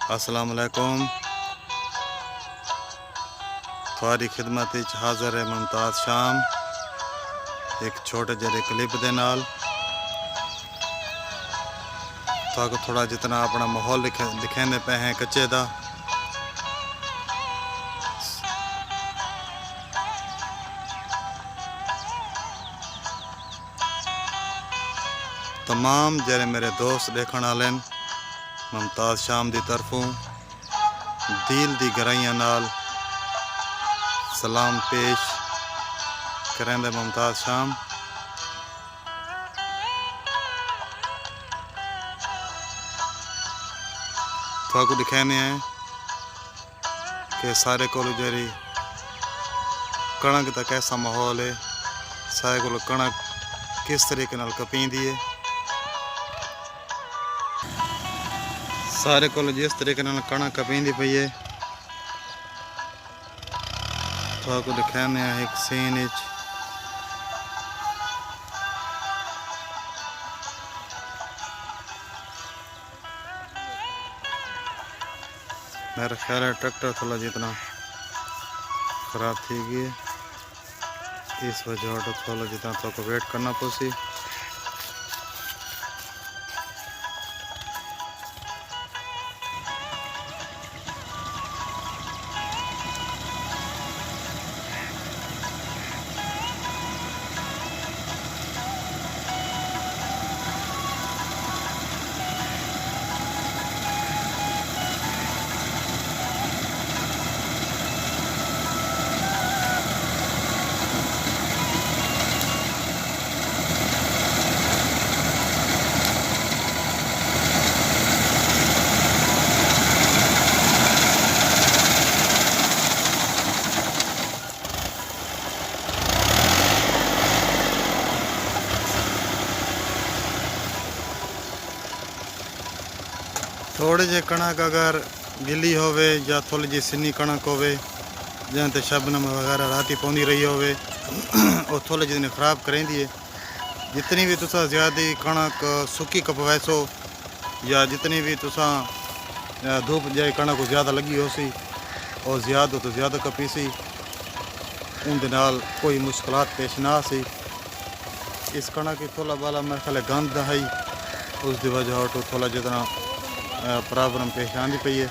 अस्सलाम वालेकुम। थोड़ी खिदमत विच हाज़र है मुमताज़ शाम एक छोटे जरे क्लिप दे नाल ताको थोड़ा जितना अपना माहौल दिखाने पे हैं कच्चे दा। तमाम जरे मेरे दोस्त देखने वाले मुमताज़ शाम दी तरफों दिल दी गहराइयां नाल सलाम पेश करेंदे मुमताज़ शाम। थोड़ा दिखाने हैं कि सारे को जरी कणक का कैसा माहौल है, सारे को कणक किस तरीके नाल कपींदी है, सारे को जिस तरीके नाल कणक कपींदी पई है। थोड़ा को दिखाने हैं एक सीन विच मेरा ख्याल है ट्रैक्टर थोड़ा जितना खराब थी गई है, इस वजह थोड़ा जितना तो वेट करना पसी। थोड़े जे कणक अगर गिली होवे या थोड़ी जी सिनी कणक होवे जैसे शबनम वगैरह राती पौंदी रही होवे और थोड़े जितने खराब करेंदी है। जितनी भी तुसा ज़्यादा कणक सुकी कपवैसो या जितनी भी तुसा धूप जाए कणक को ज़्यादा लगी हो सी और ज़्यादा तो ज़्यादा कपीसी उनके नाल कोई मुश्किलात पेश ना सी। इस कणक की थोड़ा बाला मेरे ख्याल गंद है उसकी वजह तो थोड़ा जितना प्रॉब्लम पेश आती पई है।